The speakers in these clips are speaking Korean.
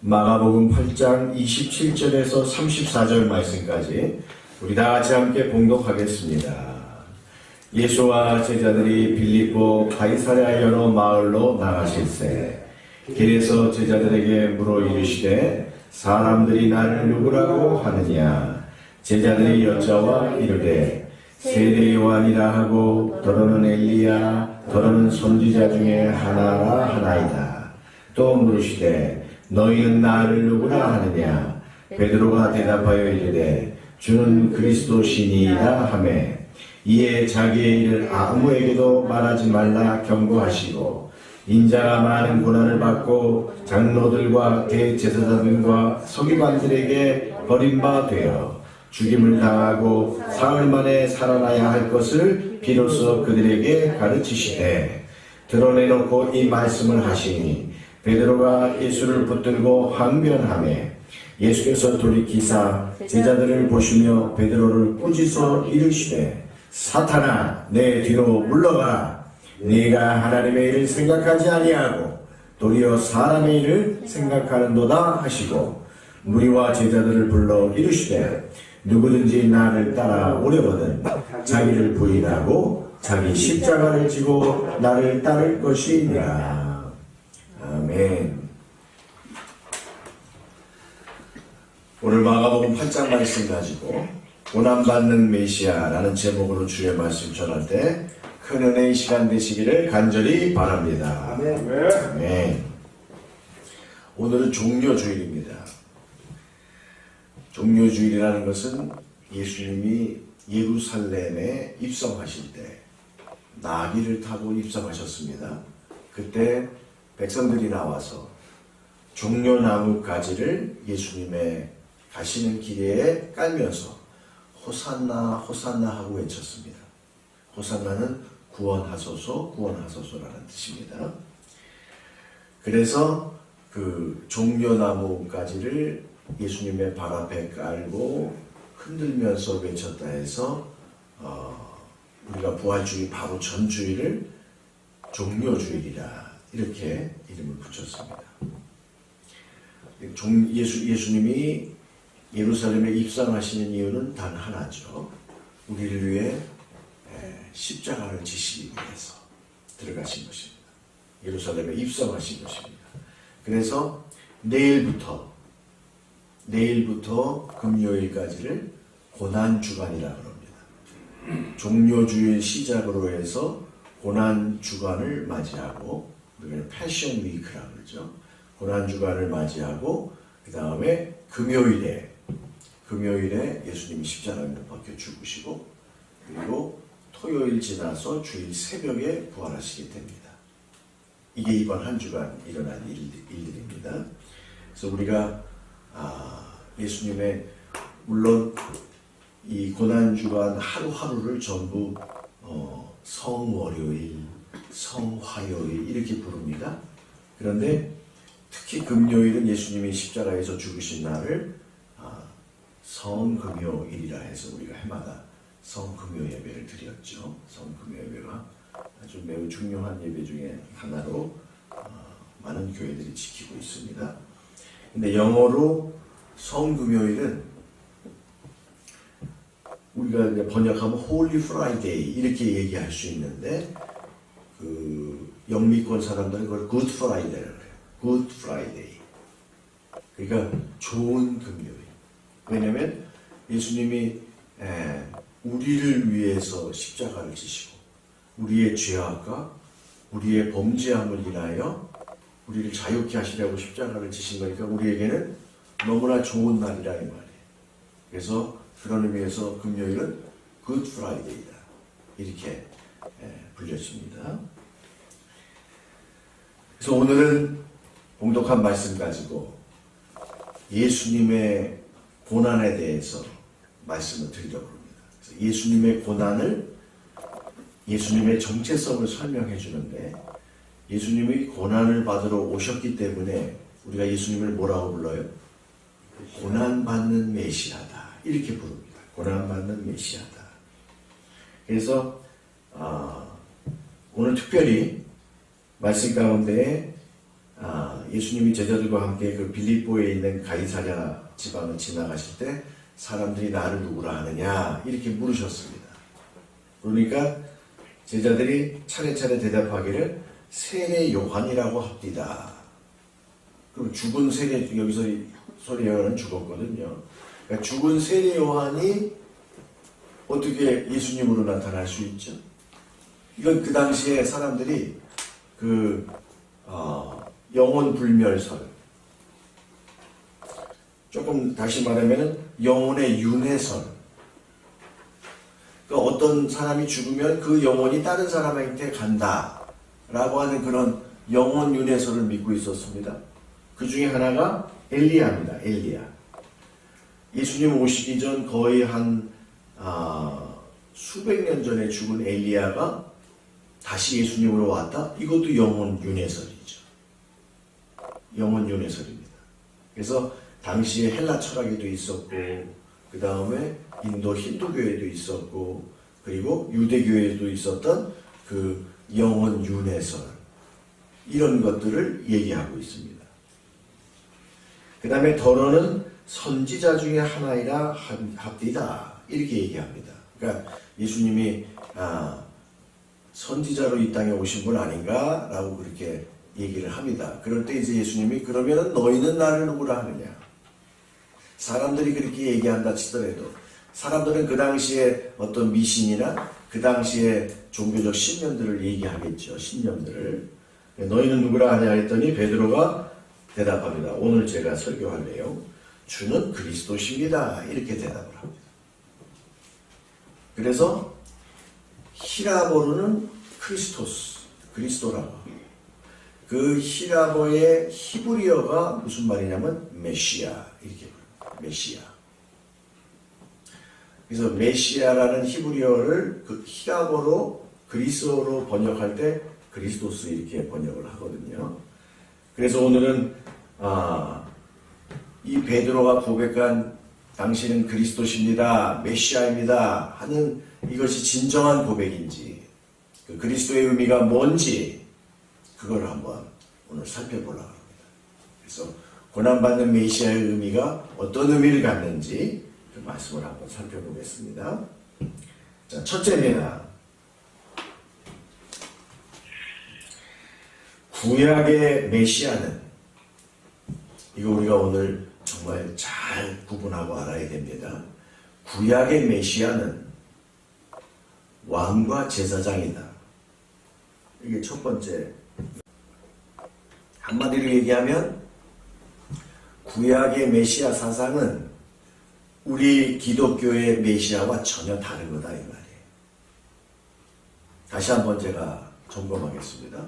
마가복음 8장 27절에서 34절 말씀까지 우리 다 같이 함께 봉독하겠습니다. 예수와 제자들이 빌립보 가이사랴 여러 마을로 나가실세 길에서 제자들에게 물어 이르시되 사람들이 나를 누구라고 하느냐. 제자들이 여짜와 이르되 세례 요한이라 하고 더러는 엘리야 더러는 선지자 중에 하나라 하나이다. 또 물으시되 너희는 나를 누구라 하느냐. 베드로가 대답하여 이르되 주는 그리스도시니이다 하매 이에 자기의 일을 아무에게도 말하지 말라 경고하시고 인자가 많은 고난을 받고 장로들과 대제사장들과 서기관들에게 버림받되어 죽임을 당하고 사흘 만에 살아나야 할 것을 비로소 그들에게 가르치시되 드러내놓고 이 말씀을 하시니 베드로가 예수를 붙들고 항변하매 예수께서 돌이키사 제자들을 보시며 베드로를 꾸짖어 이르시되 사탄아 내 뒤로 물러가라. 네가 하나님의 일을 생각하지 아니하고 도리어 사람의 일을 생각하는도다 하시고 무리와 제자들을 불러 이르시되 누구든지 나를 따라 오려거든 자기를 부인하고 자기 십자가를 지고 나를 따를 것이니라. 아멘. 오늘 마가복음 8장 말씀 가지고 고난받는 메시아라는 제목으로 주의 말씀 전할 때 큰 은혜의 시간 되시기를 간절히 바랍니다. 아멘. 아멘. 오늘은 종려주일입니다. 종려주일이라는 것은 예수님이 예루살렘에 입성하실 때 나귀를 타고 입성하셨습니다. 그때 백성들이 나와서 종려나무 가지를 예수님의 가시는 길에 깔면서 호산나 호산나 하고 외쳤습니다. 호산나는 구원하소서 구원하소서라는 뜻입니다. 그래서 그 종려나무 가지를 예수님의 발 앞에 깔고 흔들면서 외쳤다 해서 우리가 부활주의 바로 전주일을 종려주일이라 이렇게 이름을 붙였습니다. 예수님이 예루살렘에 입성하시는 이유는 단 하나죠. 우리를 위해 십자가를 지시기 위해서 들어가신 것입니다. 예루살렘에 입성하신 것입니다. 그래서 내일부터 금요일까지를 고난주간이라 그럽니다. 종려주일 시작으로 해서 고난주간을 맞이하고 우리가 패션 위크라고 그러죠. 고난주간을 맞이하고 그 다음에 금요일에 예수님이 십자가에 박혀 죽으시고 그리고 토요일 지나서 주일 새벽에 부활하시게 됩니다. 이게 이번 한 주간 일어난 일들입니다. 그래서 우리가 예수님의 물론 이 고난주간 하루하루를 전부 성월요일, 성화요일 이렇게 부릅니다. 그런데 특히 금요일은 예수님이 십자가에서 죽으신 날을 성금요일이라 해서 우리가 해마다 성금요 예배를 드렸죠. 성금요 예배가 아주 매우 중요한 예배 중에 하나로 많은 교회들이 지키고 있습니다. 근데 영어로 성금요일은 우리가 이제 번역하면 Holy Friday 이렇게 얘기할 수 있는데 그 영미권 사람들은 그걸 Good Friday라고 해요. Good Friday. 그러니까 좋은 금요일. 왜냐하면 예수님이 우리를 위해서 십자가를 지시고 우리의 죄악과 우리의 범죄함을 인하여 우리를 자유케 하시려고 십자가를 지신 거니까 우리에게는 너무나 좋은 날이라 이 말이에요. 그래서 그런 의미에서 금요일은 Good Friday이다. 이렇게 불려집니다. 그래서 오늘은 봉독한 말씀 가지고 예수님의 고난에 대해서 말씀을 드리려고 합니다. 예수님의 고난을 예수님의 정체성을 설명해 주는데 예수님이 고난을 받으러 오셨기 때문에 우리가 예수님을 뭐라고 불러요? 고난받는 메시아다. 이렇게 부릅니다. 고난받는 메시아다. 그래서 오늘 특별히 말씀 가운데 예수님이 제자들과 함께 그 빌립보에 있는 가이사랴 지방을 지나가실 때 사람들이 나를 누구라 하느냐 이렇게 물으셨습니다. 그러니까 제자들이 차례차례 대답하기를 세례 요한이라고 합디다. 그럼 죽은 세례, 여기서 세례 요한은 죽었거든요. 그러니까 죽은 세례 요한이 어떻게 예수님으로 나타날 수 있죠? 이건 그 당시에 사람들이 영혼 불멸설, 조금 다시 말하면 영혼의 윤회설. 그러니까 어떤 사람이 죽으면 그 영혼이 다른 사람한테 간다라고 하는 그런 영혼 윤회설을 믿고 있었습니다. 그 중에 하나가 엘리야입니다. 엘리야. 예수님 오시기 전 거의 한 수백 년 전에 죽은 엘리야가 다시 예수님으로 왔다? 이것도 영혼 윤회설이죠. 영혼 윤회설입니다. 그래서 당시에 헬라 철학에도 있었고, 그 다음에 인도 힌두교에도 있었고, 그리고 유대교에도 있었던 그 영혼 윤회설, 이런 것들을 얘기하고 있습니다. 그 다음에 더러는 선지자 중에 하나이라 합디다 이렇게 얘기합니다. 그러니까 예수님이 선지자로 이 땅에 오신 분 아닌가 라고 그렇게 얘기를 합니다. 그럴 때 이제 예수님이 그러면 너희는 나를 누구라 하느냐. 사람들이 그렇게 얘기한다 치더라도 사람들은 그 당시에 어떤 미신이나 그 당시에 종교적 신념들을 얘기하겠죠. 신념들을. 너희는 누구라 하냐 했더니 베드로가 대답합니다. 오늘 제가 설교할래요. 주는 그리스도십니다. 이렇게 대답을 합니다. 그래서 히라보로는 크리스토스, 그리스도라고 합니다. 그 히라보의 히브리어가 무슨 말이냐면 메시아 이렇게 부릅니다. 메시아. 그래서 메시아라는 히브리어를 그 히라보로 그리스어로 번역할 때 그리스도스 이렇게 번역을 하거든요. 그래서 오늘은 이 베드로가 고백한 당신은 그리스도십니다, 메시아입니다 하는 이것이 진정한 고백인지, 그 그리스도의 의미가 뭔지 그걸 한번 오늘 살펴보려고 합니다. 그래서 고난받는 메시아의 의미가 어떤 의미를 갖는지 그 말씀을 한번 살펴보겠습니다. 자, 첫째입니다. 구약의 메시아는, 이거 우리가 오늘 정말 잘 구분하고 알아야 됩니다. 구약의 메시아는 왕과 제사장이다. 이게 첫 번째. 한마디로 얘기하면 구약의 메시아 사상은 우리 기독교의 메시아와 전혀 다른 거다 이 말이에요. 다시 한번 제가 점검하겠습니다.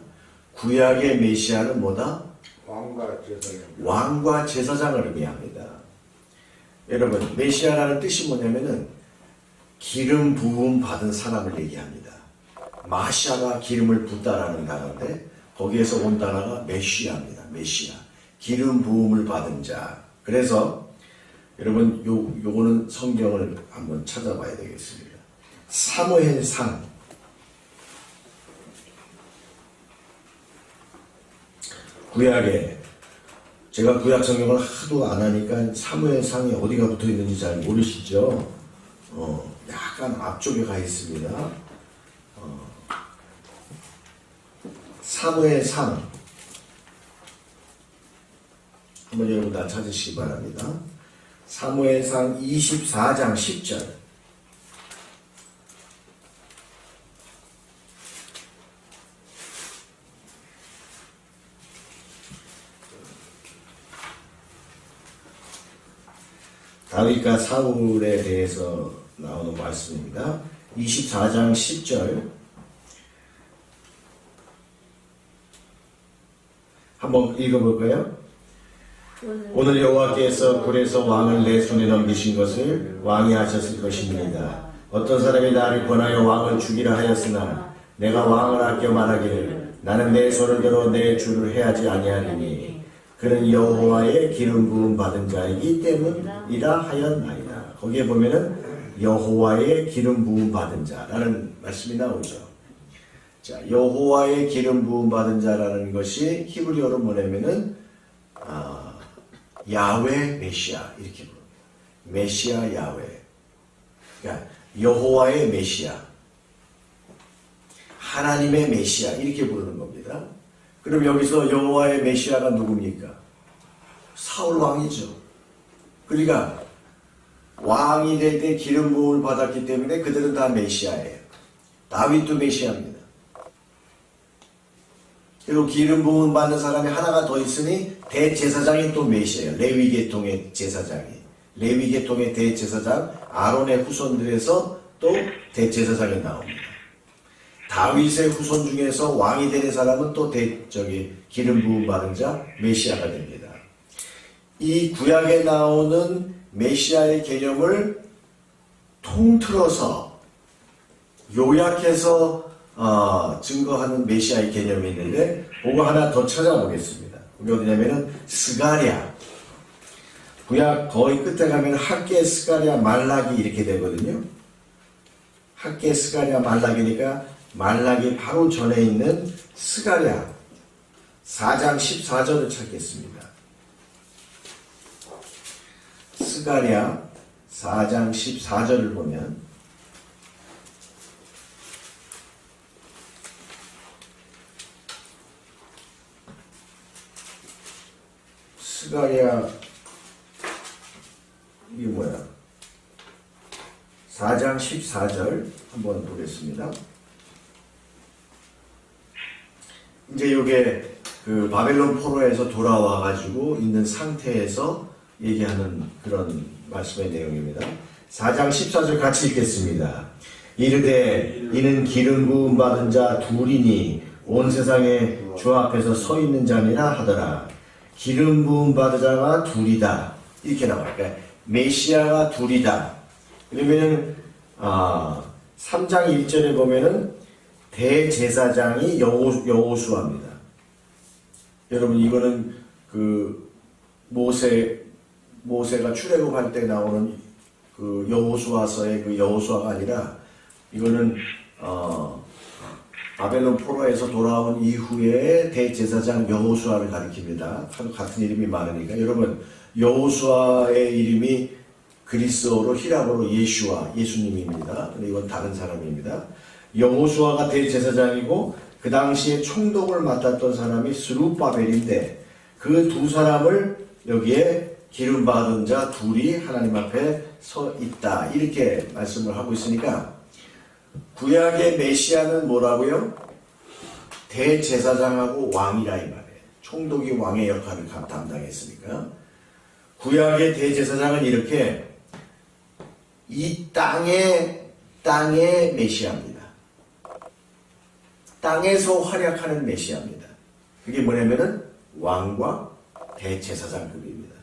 구약의 메시아는 뭐다? 왕과 제사장을 의미합니다. 여러분, 메시아라는 뜻이 뭐냐면은 기름 부음 받은 사람을 얘기합니다. 마시아가 기름을 붓다라는 단어인데 거기에서 온 단어가 메시아입니다. 메시아. 기름 부음을 받은 자. 그래서 여러분 요거는 성경을 한번 찾아봐야 되겠습니다. 사무엘상 구약에, 제가 구약 성경을 하도 안 하니까 사무엘상이 어디가 붙어 있는지 잘 모르시죠? 약간 앞쪽에 가 있습니다. 사무엘상 한번 여러분 다 찾으시기 바랍니다. 사무엘상 24장 10절. 다윗과 사울에 대해서 나오는 말씀입니다. 24장 10절 한번 읽어볼까요? 오늘 여호와께서 굴에서 왕을 내 손에 넘기신 것을 왕이 하셨을 것입니다. 어떤 사람이 나를 권하여 왕을 죽이라 하였으나 내가 왕을 아껴 말하기를 나는 내 손을 들어 내 주를 해하지 아니하리니 그는 여호와의 기름 부음 받은 자이기 때문이라 하였나이다. 거기에 보면은 여호와의 기름 부음 받은 자라는 말씀이 나오죠. 자, 여호와의 기름 부음 받은 자라는 것이 히브리어로 뭐냐면은 야훼 메시아 이렇게 부릅니다. 메시아 야훼. 그러니까 여호와의 메시아, 하나님의 메시아 이렇게 부르는 겁니다. 그럼 여기서 여호와의 메시아가 누굽니까? 사울 왕이죠. 그러니까 왕이 될 때 기름 부음을 받았기 때문에 그들은 다 메시아예요. 다윗도 메시아입니다. 그리고 기름 부음 받는 사람이 하나가 더 있으니 대제사장이 또 메시아예요. 레위 계통의 제사장이. 레위 계통의 대제사장 아론의 후손들에서 또 대제사장이 나옵니다. 다윗의 후손 중에서 왕이 되는 사람은 또 기름 부음 받은 자 메시아가 됩니다. 이 구약에 나오는 메시아의 개념을 통틀어서 요약해서 증거하는 메시아의 개념이 있는데 그거 하나 더 찾아보겠습니다. 그게 어디냐면은 스가랴. 구약 거의 끝에 가면 학계 스가랴 말라기 이렇게 되거든요. 학계 스가랴 말라기니까 말라기 바로 전에 있는 스가랴 4장 14절을 찾겠습니다. 스가랴 4장 14절을 보면 스가랴 이게 뭐야? 4장 14절 한번 보겠습니다. 이제 이게 그 바벨론 포로에서 돌아와 가지고 있는 상태에서 얘기하는 그런 말씀의 내용입니다. 4장 14절 같이 읽겠습니다. 이르되 이는 기름 부음 받은 자 둘이니 온 세상에 주 앞에서 서 있는 자니라 하더라. 기름 부음 받은 자가 둘이다. 이렇게 나와요. 그러니까 메시아가 둘이다. 그러면은 3장 1절에 보면은 대제사장이 여호수아입니다. 여러분 이거는 그 모세가 출애굽할 때 나오는 그 여호수아서의 그 여호수아가 아니라 이거는 바벨론 포로에서 돌아온 이후에 대제사장 여호수아를 가리킵니다. 같은 이름이 많으니까 여러분 여호수아의 이름이 그리스어로 히라보로 예슈아 예수님입니다. 근데 이건 다른 사람입니다. 여호수아가 대제사장이고 그 당시에 총독을 맡았던 사람이 스룹바벨인데 그 두 사람을 여기에 기름 받은 자 둘이 하나님 앞에 서 있다 이렇게 말씀을 하고 있으니까 구약의 메시아는 뭐라고요? 대제사장하고 왕이라 이 말이에요. 총독이 왕의 역할을 담당했으니까 구약의 대제사장은 이렇게 이 땅의 메시아입니다. 땅에서 활약하는 메시아입니다. 그게 뭐냐면은 왕과 대제사장급입니다.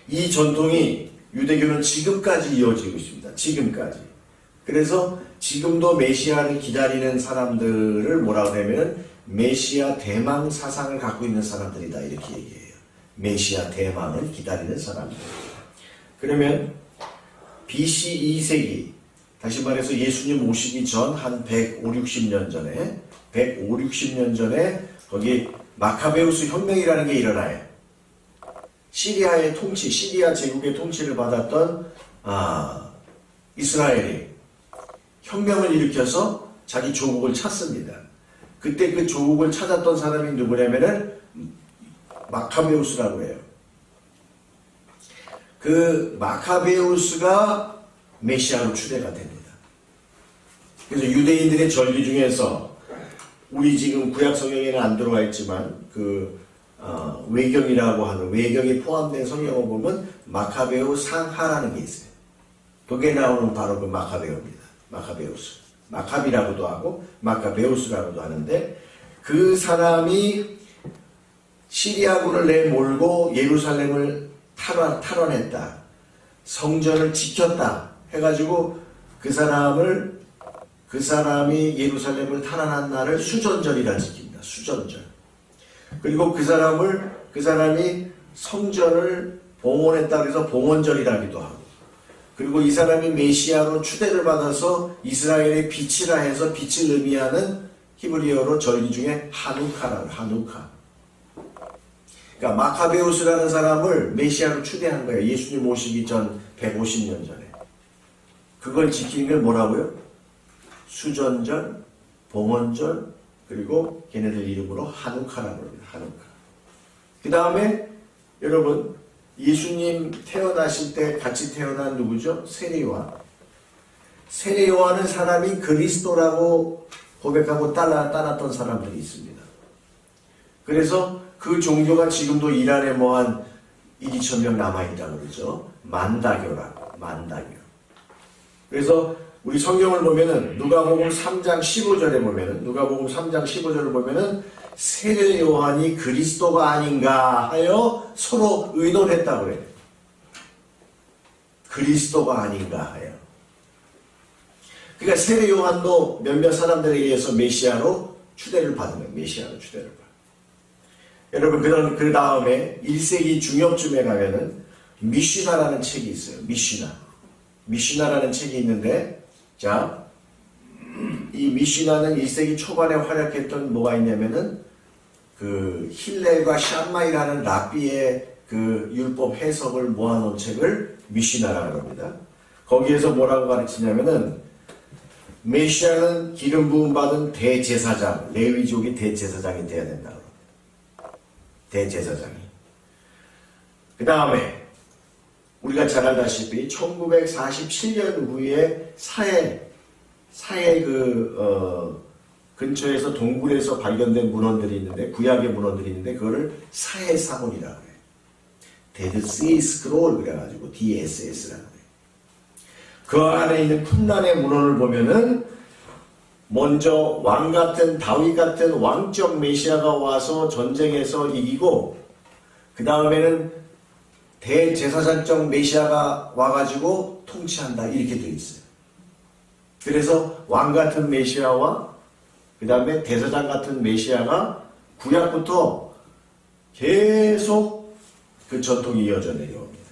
이 전통이 유대교는 지금까지 이어지고 있습니다. 지금까지. 그래서 지금도 메시아를 기다리는 사람들을 뭐라고 하냐면은 메시아 대망 사상을 갖고 있는 사람들이다 이렇게 얘기해요. 메시아 대망을 기다리는 사람들. 그러면 BC 2세기 다시 말해서 예수님 오시기 전 한 150, 60년 전에 거기 마카베우스 혁명이라는 게 일어나요. 시리아의 통치, 시리아 제국의 통치를 받았던 이스라엘이 혁명을 일으켜서 자기 조국을 찾습니다. 그때 그 조국을 찾았던 사람이 누구냐면은 마카베우스라고 해요. 그 마카베우스가 메시아로 추대가 됩니다. 그래서 유대인들의 절기 중에서 우리 지금 구약 성경에는 안 들어와 있지만 외경이라고 하는 외경이 포함된 성경을 보면 마카베우 상하라는 게 있어요. 거기에 나오는 바로 그 마카베우입니다. 마카베우스. 마카비라고도 하고 마카베우스라고도 하는데 그 사람이 시리아군을 내몰고 예루살렘을 탈환했다. 성전을 지켰다. 해가지고 그 사람이 예루살렘을 탈환한 날을 수전절이라 지킵니다. 수전절. 그리고 그 사람이 성전을 봉헌했다 그래서 봉헌절이라기도 하고 그리고 이 사람이 메시아로 추대를 받아서 이스라엘의 빛이라 해서 빛을 의미하는 히브리어로 절기 중에 하누카라고, 하누카. 그러니까 마카베우스라는 사람을 메시아로 추대한 거예요. 예수님 오시기 전 150년 전에. 그걸 지키는 게 뭐라고요? 수전절, 봉헌절, 그리고 걔네들 이름으로 하누카라고 합니다. 하누카. 그 다음에 여러분, 예수님 태어나실 때 같이 태어난 누구죠? 세례요한. 세례요한은 사람이 그리스도라고 고백하고 따랐던 사람들이 있습니다. 그래서 그 종교가 지금도 이란에 뭐한 1,2,000명 남아있다고 그러죠. 만다교라고, 만다교. 그래서 우리 성경을 보면은 누가복음 3장 15절에 보면은 누가복음 3장 15절을 보면은 세례 요한이 그리스도가 아닌가 하여 서로 의논했다고 해요. 그리스도가 아닌가 하여. 그러니까 세례 요한도 몇몇 사람들에 의해서 메시아로 추대를 받은 거예요. 메시아로 추대를 받은. 여러분 그 다음에 1세기 중엽쯤에 가면은 미시나라는 책이 있어요. 미시나라는 책이 있는데, 자, 이 미시나는 1세기 초반에 활약했던 뭐가 있냐면은 그 힐렐과 샴마이라는 랍비의 그 율법 해석을 모아놓은 책을 미시나라고 합니다. 거기에서 뭐라고 가르치냐면은 메시아는 기름 부음 받은 대제사장, 레위족이 대제사장이 돼야 된다고. 대제사장이. 그 다음에 우리가 잘 알다시피 1947년 후에 사해 근처에서 동굴에서 발견된 문헌들이 있는데, 구약의 문헌들이 있는데, 그거를 사해사본이라고 해요. 데드 시 스크롤 그래가지고 DSS라고 해요. 그 안에 있는 쿰란의 문헌을 보면은 먼저 왕 같은 다윗 같은 왕적 메시아가 와서 전쟁에서 이기고, 그 다음에는 대제사장적 메시아가 와가지고 통치한다 이렇게 되어 있어요. 그래서 왕 같은 메시아와 그 다음에 대제사장 같은 메시아가 구약부터 계속 그 전통이 이어져 내려옵니다.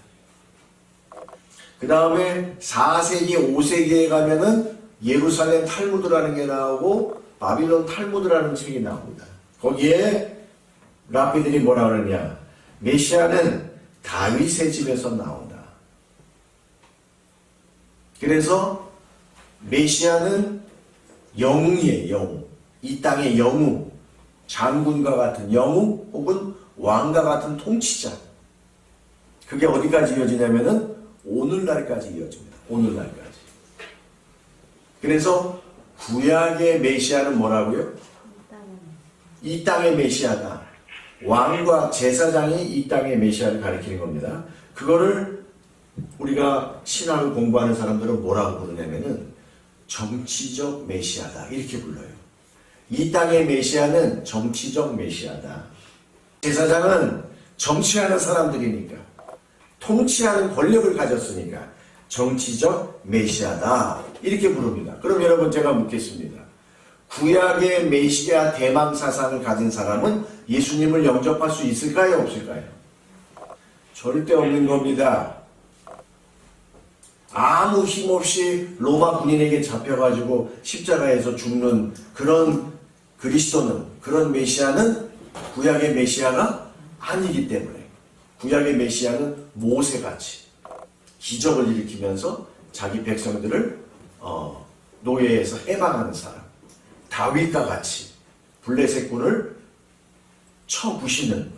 그 다음에 4세기, 5세기에 가면은 예루살렘 탈무드라는 게 나오고 바빌론 탈무드라는 책이 나옵니다. 거기에 랍비들이 뭐라 그러냐? 메시아는 다윗의 집에서 나온다. 그래서 메시아는 영웅이에요. 영웅. 이 땅의 영웅. 장군과 같은 영웅 혹은 왕과 같은 통치자. 그게 어디까지 이어지냐면은 오늘날까지 이어집니다. 오늘날까지. 그래서 구약의 메시아는 뭐라고요? 이 땅의 메시아다. 왕과 제사장이 이 땅의 메시아를 가리키는 겁니다. 그거를 우리가 신학을 공부하는 사람들은 뭐라고 부르냐면은 정치적 메시아다 이렇게 불러요. 이 땅의 메시아는 정치적 메시아다. 제사장은 정치하는 사람들이니까, 통치하는 권력을 가졌으니까 정치적 메시아다 이렇게 부릅니다. 그럼 여러분 제가 묻겠습니다. 구약의 메시아 대망 사상을 가진 사람은 예수님을 영접할 수 있을까요? 없을까요? 절대 없는 겁니다. 아무 힘없이 로마 군인에게 잡혀가지고 십자가에서 죽는 그런 그리스도는, 그런 메시아는 구약의 메시아가 아니기 때문에, 구약의 메시아는 모세같이 기적을 일으키면서 자기 백성들을 노예에서 해방하는 사람, 다윗과 같이 블레셋군을 쳐부시는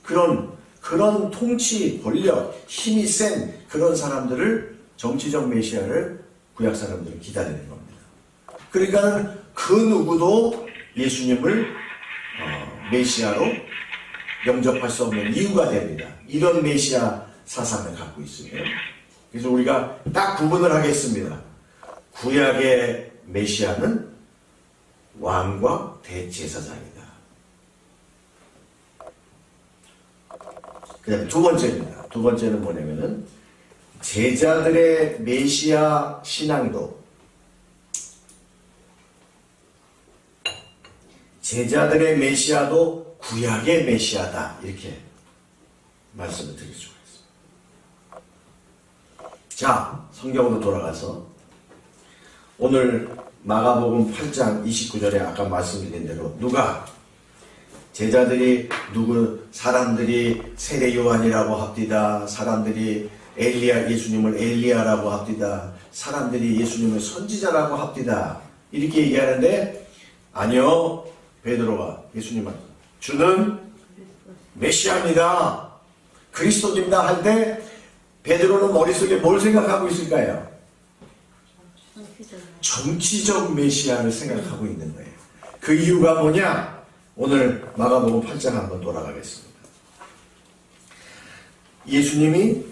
그런 통치, 권력, 힘이 센 그런 사람들을, 정치적 메시아를 구약 사람들은 기다리는 겁니다. 그러니까 그 누구도 예수님을 메시아로 영접할 수 없는 이유가 됩니다. 이런 메시아 사상을 갖고 있습니다. 그래서 우리가 딱 구분을 하겠습니다. 구약의 메시아는 왕과 대제사장이다. 그 다음에 두 번째입니다. 두 번째는 뭐냐면은 제자들의 메시아 신앙도, 제자들의 메시아도 구약의 메시아다 이렇게 말씀을 드릴 수가 있습니다. 자, 성경으로 돌아가서 오늘 마가복음 8장 29절에 아까 말씀드린 대로 누가 제자들이 사람들이 세례 요한이라고 합디다. 사람들이 예수님을 엘리야라고 합디다. 사람들이 예수님을 선지자라고 합디다. 이렇게 얘기하는데 아니요. 베드로가 예수님한테 주는 메시아입니다. 그리스도입니다 할 때 베드로는 머릿속에 뭘 생각하고 있을까요? 정치적 메시아를 생각하고 있는 거예요. 그 이유가 뭐냐? 오늘 마가복음 8장 한번 돌아가겠습니다. 예수님은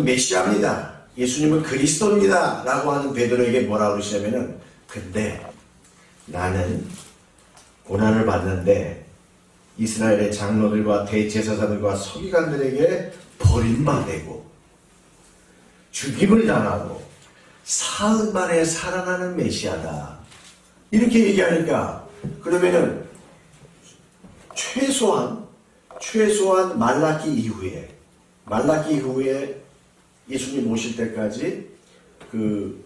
메시아입니다. 예수님은 그리스도입니다. 라고 하는 베드로에게 뭐라고 그러시냐면은 근데 나는 고난을 받는데 이스라엘의 장로들과 대제사장들과 서기관들에게 버림받고 죽임을 당하고 사흘 만에 살아나는 메시아다. 이렇게 얘기하니까 그러면은 최소한 말라기 이후에 예수님 오실 때까지 그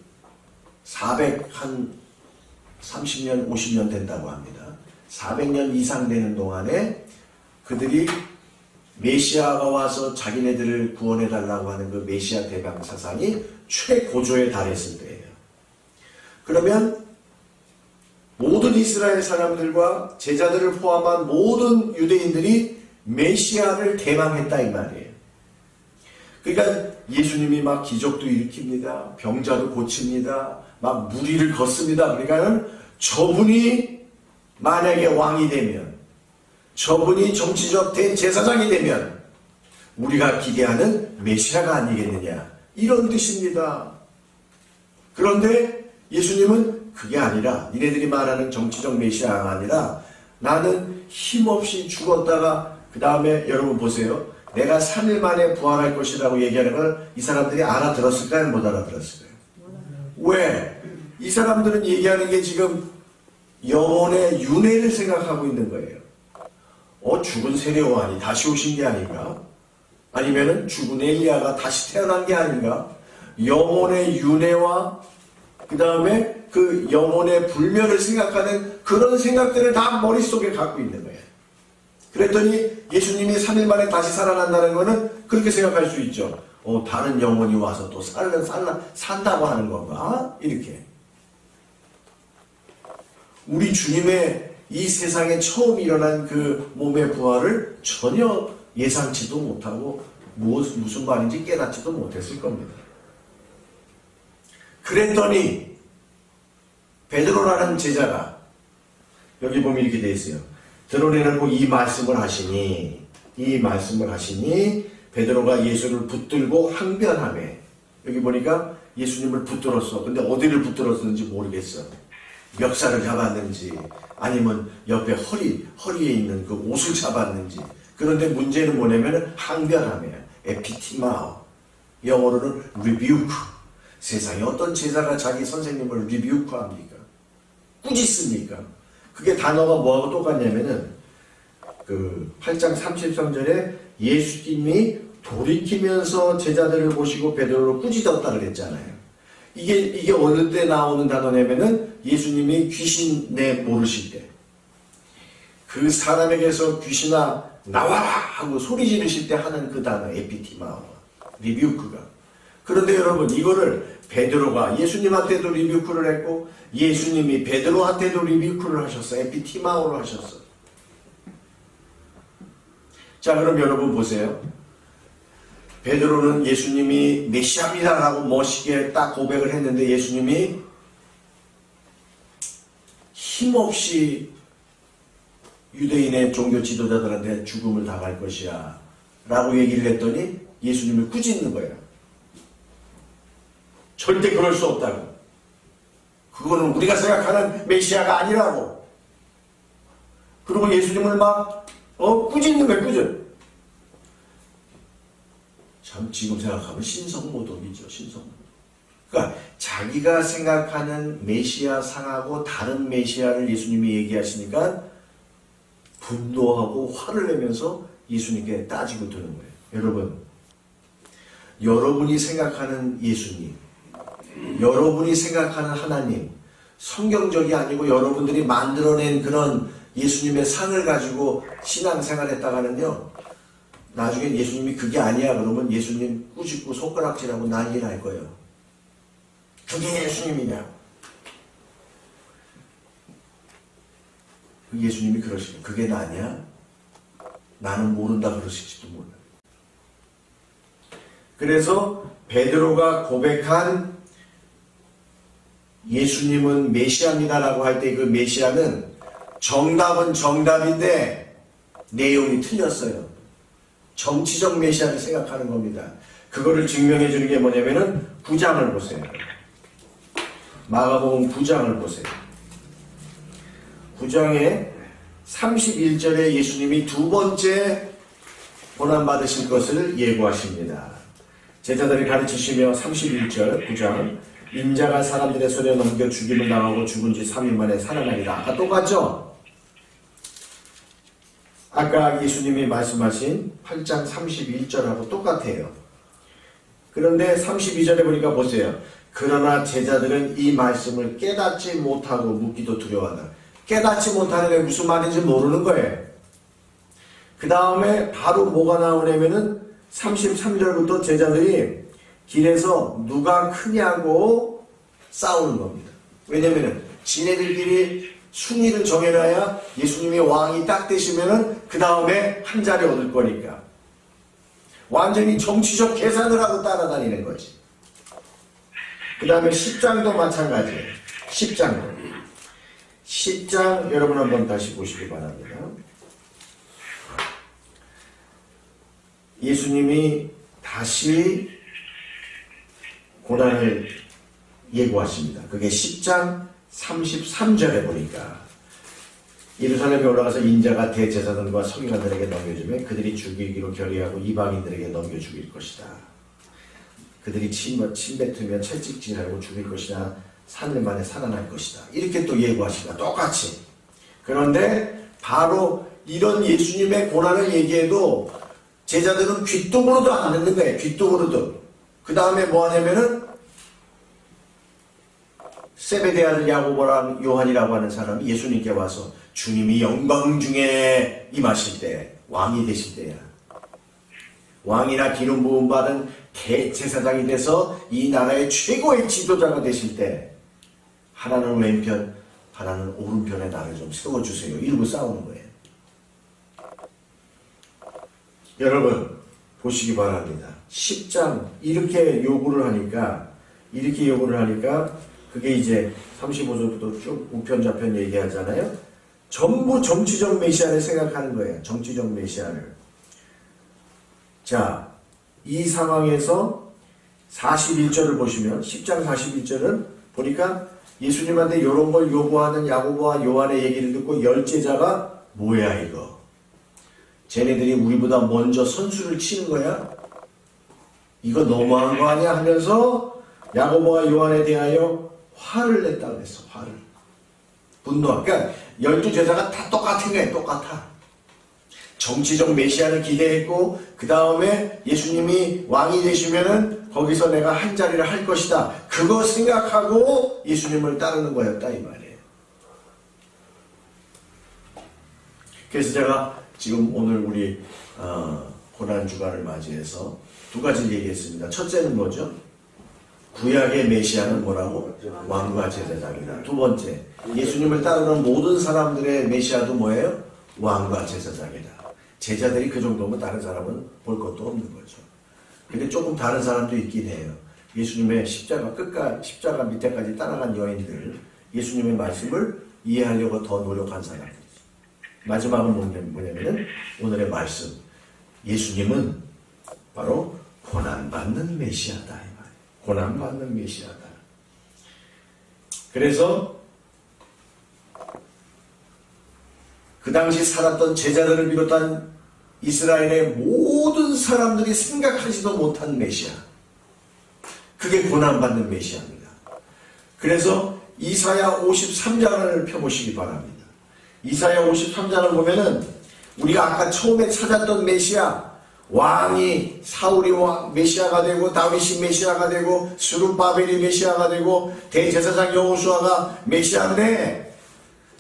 430년 50년 된다고 합니다. 400년 이상 되는 동안에 그들이 메시아가 와서 자기네들을 구원해 달라고 하는 그 메시아 대방 사상이 최고조에 달했을 때예요. 그러면 모든 이스라엘 사람들과 제자들을 포함한 모든 유대인들이 메시아를 대망했다 이 말이에요. 그러니까 예수님이 막 기적도 일으킵니다. 병자도 고칩니다. 막 무리를 걷습니다. 그러니까는 저분이 만약에 왕이 되면, 저분이 정치적 대제사장이 되면 우리가 기대하는 메시아가 아니겠느냐 이런 뜻입니다. 그런데 예수님은 그게 아니라 니네들이 말하는 정치적 메시아가 아니라 나는 힘없이 죽었다가 그 다음에 여러분 보세요. 내가 3일 만에 부활할 것이라고 얘기하는 걸 이 사람들이 알아들었을까요? 못 알아들었을까요? 왜? 이 사람들은 얘기하는 게 지금 영혼의 윤회를 생각하고 있는 거예요. 죽은 세례요한이 다시 오신 게 아닌가? 아니면은 죽은 엘리야가 다시 태어난 게 아닌가? 영혼의 윤회와 그 다음에 그 영혼의 불멸을 생각하는 그런 생각들을 다 머릿속에 갖고 있는 거예요. 그랬더니 예수님이 3일 만에 다시 살아난다는 거는 그렇게 생각할 수 있죠. 다른 영혼이 와서 또 산다고 하는 건가? 이렇게. 우리 주님의 이 세상에 처음 일어난 그 몸의 부활을 전혀 예상치도 못하고 무슨 말인지 깨닫지도 못했을 겁니다. 그랬더니 베드로라는 제자가 여기 보면 이렇게 되어 있어요. 드러내놓고 이 말씀을 하시니 베드로가 예수를 붙들고 항변하매. 여기 보니까 예수님을 붙들었어. 근데 어디를 붙들었는지 모르겠어. 멱살을 잡았는지 아니면 옆에 허리에 있는 그 옷을 잡았는지. 그런데 문제는 뭐냐면 항변하며 에피티마오, 영어로는 리뷰크. 세상에 어떤 제자가 자기 선생님을 리뷰크 합니까? 꾸짖습니까? 그게 단어가 뭐하고 똑같냐면은 그 8장 33절에 예수님이 돌이키면서 제자들을 보시고 베드로를 꾸짖었다 그랬잖아요. 이게 어느 때 나오는 단어냐면은 예수님이 귀신 모르실 때 그 사람에게서 귀신아 나와라 하고 소리 지르실 때 하는 그 단어 에피티마오 리뷰크가. 그런데 여러분 이거를 베드로가 예수님한테도 리뷰크를 했고 예수님이 베드로한테도 리뷰크를 하셨어. 에피티마오를 하셨어. 자, 그럼 여러분 보세요. 베드로는 예수님이 메시아입니다 라고 멋있게 딱 고백을 했는데 예수님이 힘없이 유대인의 종교 지도자들한테 죽음을 당할 것이야 라고 얘기를 했더니 예수님을 꾸짖는 거예요. 절대 그럴 수 없다고. 그거는 우리가 생각하는 메시아가 아니라고. 그리고 예수님을 막 꾸짖는 거예요. 꾸짖. 참 지금 생각하면 신성모독이죠. 신성모독. 그러니까 자기가 생각하는 메시아 상하고 다른 메시아를 예수님이 얘기하시니까 분노하고 화를 내면서 예수님께 따지고 드는 거예요. 여러분 여러분이 생각하는 예수님, 여러분이 생각하는 하나님, 성경적이 아니고 여러분들이 만들어낸 그런 예수님의 상을 가지고 신앙생활 했다가는요, 나중에 예수님이 그게 아니야 그러면 예수님 꾸짖고 손가락질하고 난리 날 거예요. 그게 예수님이냐고. 예수님이 그러시고 그게 나냐? 나는 모른다 그러실지도 몰라. 그래서 베드로가 고백한 예수님은 메시아입니다라고 할 때 그 메시아는 정답은 정답인데 내용이 틀렸어요. 정치적 메시아를 생각하는 겁니다. 그거를 증명해 주는 게 뭐냐면은 9장을 보세요. 마가복음 9장을 보세요. 9장에 31절에 예수님이 두 번째 고난받으실 것을 예고하십니다. 제자들이 가르치시며 31절 9장 인자가 사람들의 손에 넘겨 죽임을 당하고 죽은 지 3일 만에 살아나리라. 아까 똑같죠? 아까 예수님이 말씀하신 8장 31절하고 똑같아요. 그런데 32절에 보니까 보세요. 그러나 제자들은 이 말씀을 깨닫지 못하고 묻기도 두려워하다. 깨닫지 못하는 게 무슨 말인지 모르는 거예요. 그 다음에 바로 뭐가 나오냐면은 33절부터 제자들이 길에서 누가 크냐고 싸우는 겁니다. 왜냐면은 지네들끼리 순위를 정해놔야 예수님이 왕이 딱 되시면은 그 다음에 한 자리 얻을 거니까. 완전히 정치적 계산을 하고 따라다니는 거지. 그 다음에 10장도 마찬가지예요. 10장 여러분 한번 다시 보시기 바랍니다. 예수님이 다시 고난을 예고하십니다. 그게 10장 33절에 보니까 예루살렘에 올라가서 인자가 대제사장과 서기관들에게 넘겨주면 그들이 죽이기로 결의하고 이방인들에게 넘겨 죽일 것이다. 그들이 침뱉으면 채찍질하고 죽일 것이다. 3일 만에 살아날 것이다. 이렇게 또 예고하시다. 똑같이. 그런데 바로 이런 예수님의 고난을 얘기해도 제자들은 귀뚱으로도 안 듣는 거예요. 귀뚱으로도. 그 다음에 뭐 하냐면은 세베대 아들 야고보랑 요한이라고 하는 사람이 예수님께 와서 주님이 영광 중에 임하실 때, 왕이 되실 때야. 왕이나 기름 부음 받은 대제사장이 돼서 이 나라의 최고의 지도자가 되실 때 하나는 왼편, 하나는 오른편에 나를 좀 세워주세요. 이러고 싸우는 거예요. 여러분 보시기 바랍니다. 10장 이렇게 요구를 하니까 그게 이제 35절부터 쭉 우편좌편 얘기하잖아요. 전부 정치적 메시아를 생각하는 거예요. 정치적 메시아를. 자, 이 상황에서 41절을 보시면 10장 41절은 보니까 예수님한테 이런 걸 요구하는 야고보와 요한의 얘기를 듣고 열제자가 뭐야 이거. 쟤네들이 우리보다 먼저 선수를 치는 거야? 이거 너무한 거 아니야? 하면서 야고보와 요한에 대하여 화를 냈다 그랬어. 화를. 분노. 그러니까 12제자가 다 똑같은 거예요. 똑같아. 정치적 메시아를 기대했고 그 다음에 예수님이 왕이 되시면은 거기서 내가 한 자리를 할 것이다. 그거 생각하고 예수님을 따르는 거였다 이 말이에요. 그래서 제가 지금 오늘 우리 고난주간을 맞이해서 두 가지를 얘기했습니다. 첫째는 뭐죠? 구약의 메시아는 뭐라고? 왕과 제사장이다. 두 번째, 예수님을 따르는 모든 사람들의 메시아도 뭐예요? 왕과 제사장이다. 제자들이 그 정도면 다른 사람은 볼 것도 없는 거죠. 근데 조금 다른 사람도 있긴 해요. 예수님의 십자가 밑에까지 따라간 여인들, 예수님의 말씀을 이해하려고 더 노력한 사람들. 마지막은 뭐냐면은 오늘의 말씀. 예수님은 바로 고난받는 메시아다. 이 말이에요. 고난받는 메시아다. 그래서 그 당시 살았던 제자들을 비롯한 이스라엘의 모든 사람들이 생각하지도 못한 메시아. 그게 고난받는 메시아입니다. 그래서 이사야 53장을 펴보시기 바랍니다. 이사야 53장을 보면은 우리가 아까 처음에 찾았던 메시아, 왕이 사울이 메시아가 되고 다윗이 메시아가 되고 스룹바벨이 메시아가 되고 대제사장 여호수아가 메시아인데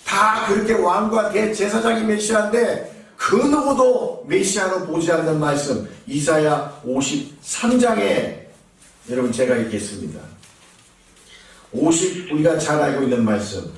다 그렇게 왕과 대제사장이 메시아인데 그 누구도 메시아로 보지 않는 말씀 이사야 53장에 여러분 제가 읽겠습니다. 우리가 잘 알고 있는 말씀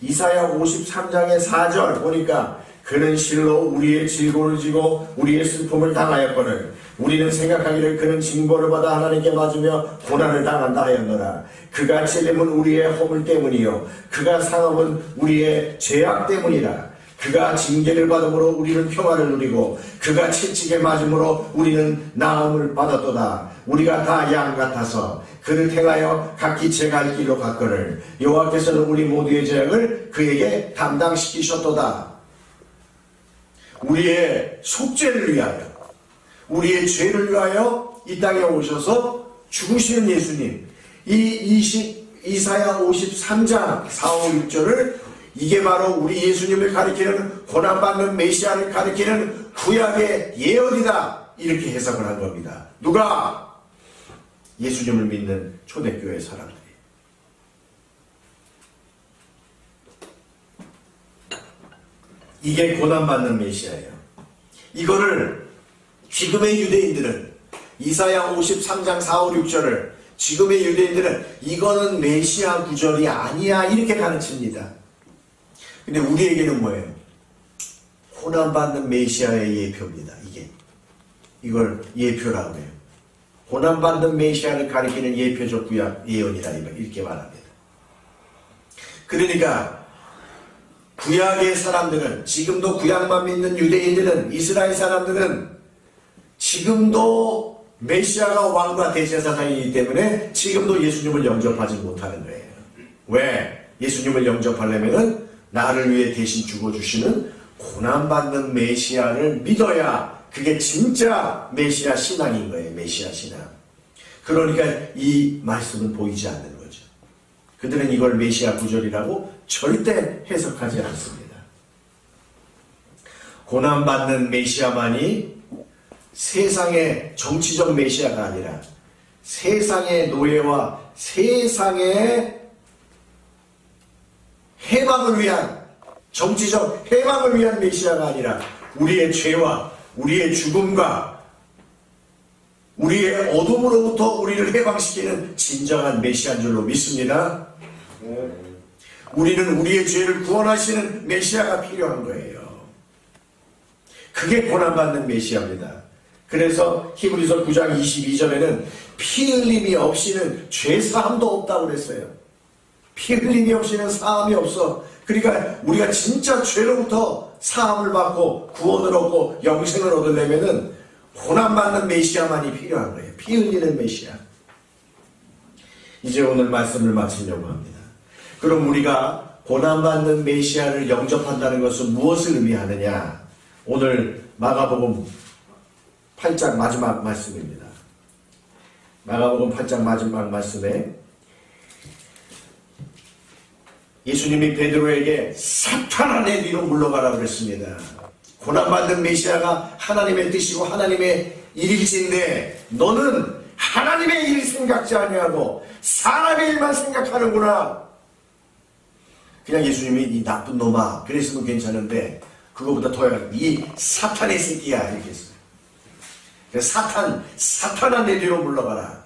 이사야 53장의 4절 보니까 그는 실로 우리의 질고를 지고 우리의 슬픔을 당하였거늘 우리는 생각하기를 그는 징벌을 받아 하나님께 맞으며 고난을 당한다 하였노라. 그가 찔림은 우리의 허물 때문이요 그가 상함은 우리의 죄악 때문이라. 그가 징계를 받음으로 우리는 평화를 누리고 그가 채찍에 맞음으로 우리는 나음을 받았도다. 우리가 다 양 같아서 그를 행하여 각기 제 갈 길로 갔거늘 여호와께서는 우리 모두의 죄악을 그에게 담당시키셨도다. 우리의 속죄를 위하여 우리의 죄를 위하여 이 땅에 오셔서 죽으시는 예수님 이사야 53장 4, 5, 6절을 이게 바로 우리 예수님을 가리키는 고난받는 메시아를 가리키는 구약의 예언이다 이렇게 해석을 한 겁니다. 누가? 예수님을 믿는 초대교회 사람들이. 이게 고난받는 메시아예요. 이거를 지금의 유대인들은 이사야 53장 4, 5, 6절을 지금의 유대인들은 이거는 메시아 구절이 아니야 이렇게 가르칩니다. 근데 우리에게는 뭐예요? 고난받는 메시아의 예표입니다. 이걸 예표라고 해요. 고난받는 메시아를 가리키는 예표적 구약 예언이라 이렇게 말합니다. 그러니까 구약의 사람들은 지금도 구약만 믿는 유대인들은 이스라엘 사람들은 지금도 메시아가 왕과 대제사장이기 때문에 지금도 예수님을 영접하지 못하는 거예요. 왜? 예수님을 영접하려면은 나를 위해 대신 죽어주시는 고난받는 메시아를 믿어야 그게 진짜 메시아 신앙인 거예요. 메시아 신앙. 그러니까 이 말씀은 보이지 않는 거죠. 그들은 이걸 메시아 구절이라고 절대 해석하지 않습니다. 고난받는 메시아만이 세상의 정치적 메시아가 아니라 세상의 노예와 세상의 해방을 위한 정치적 해방을 위한 메시아가 아니라 우리의 죄와 우리의 죽음과 우리의 어둠으로부터 우리를 해방시키는 진정한 메시아인 줄로 믿습니다. 우리는 우리의 죄를 구원하시는 메시아가 필요한 거예요. 그게 고난받는 메시아입니다. 그래서 히브리서 9장 22절에는 피 흘림이 없이는 죄 사함도 없다고 그랬어요. 피 흘림이 없이는 사함이 없어. 그러니까 우리가 진짜 죄로부터 사함을 받고 구원을 얻고 영생을 얻으려면은 고난받는 메시아만이 필요한 거예요. 피 흘리는 메시아. 이제 오늘 말씀을 마치려고 합니다. 그럼 우리가 고난받는 메시아를 영접한다는 것은 무엇을 의미하느냐? 오늘 마가복음 8장 마지막 말씀입니다. 마가복음 8장 마지막 말씀에 예수님이 베드로에게 사탄아 내 뒤로 물러가라 그랬습니다. 고난받는 메시아가 하나님의 뜻이고 하나님의 일일지인데 너는 하나님의 일 생각지 아니하고 사람의 일만 생각하는구나. 그냥 예수님이 이 나쁜 놈아 그랬으면 괜찮은데 그거보다 더 이 사탄의 새끼야 이렇게 했어요. 사탄아 내 뒤로 물러가라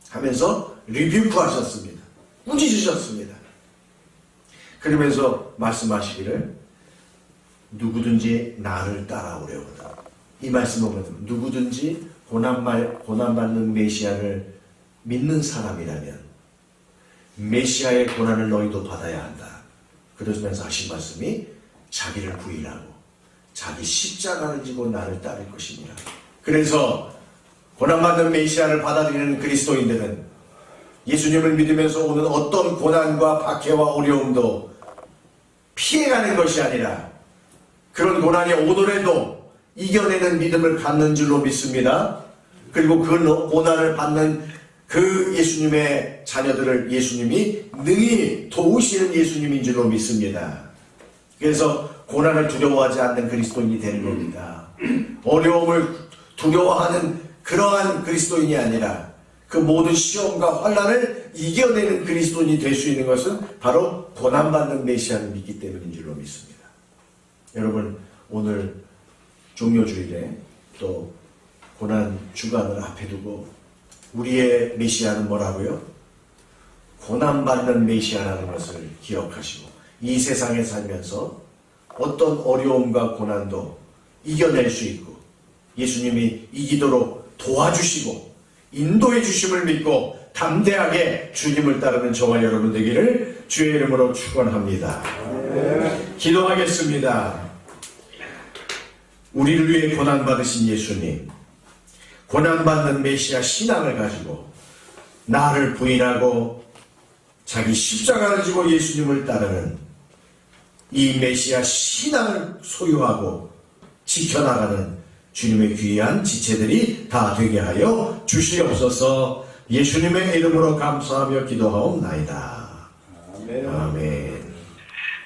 하면서 리뷰크 하셨습니다. 꾸짖으셨습니다. 그러면서 말씀하시기를 누구든지 나를 따라오려거든. 이 말씀을 보면 누구든지 고난받는 메시아를 믿는 사람이라면 메시아의 고난을 너희도 받아야 한다. 그러면서 하신 말씀이 자기를 부인하고 자기 십자가를 지고 나를 따를 것이니라. 그래서 고난받는 메시아를 받아들이는 그리스도인들은 예수님을 믿으면서 오는 어떤 고난과 박해와 어려움도 피해가는 것이 아니라 그런 고난이 오더라도 이겨내는 믿음을 갖는 줄로 믿습니다. 그리고 그 고난을 받는 그 예수님의 자녀들을 예수님이 능히 도우시는 예수님인 줄로 믿습니다. 그래서 고난을 두려워하지 않는 그리스도인이 되는 겁니다. 어려움을 두려워하는 그러한 그리스도인이 아니라 그 모든 시험과 환난을 이겨내는 그리스도인이 될 수 있는 것은 바로 고난받는 메시아를 믿기 때문인 줄로 믿습니다. 여러분, 오늘 종료주일에 또 고난 주간을 앞에 두고 우리의 메시아는 뭐라고요? 고난받는 메시아라는 것을 기억하시고 이 세상에 살면서 어떤 어려움과 고난도 이겨낼 수 있고 예수님이 이기도록 도와주시고 인도해 주심을 믿고 담대하게 주님을 따르는 저와 여러분 되기를 주의 이름으로 축원합니다. 기도하겠습니다. 우리를 위해 고난받으신 예수님, 고난받는 메시아 신앙을 가지고 나를 부인하고 자기 십자가를 지고 예수님을 따르는 이 메시아 신앙을 소유하고 지켜나가는 주님의 귀한 지체들이 다 되게 하여 주시옵소서. 예수님의 이름으로 감사하며 기도하옵나이다.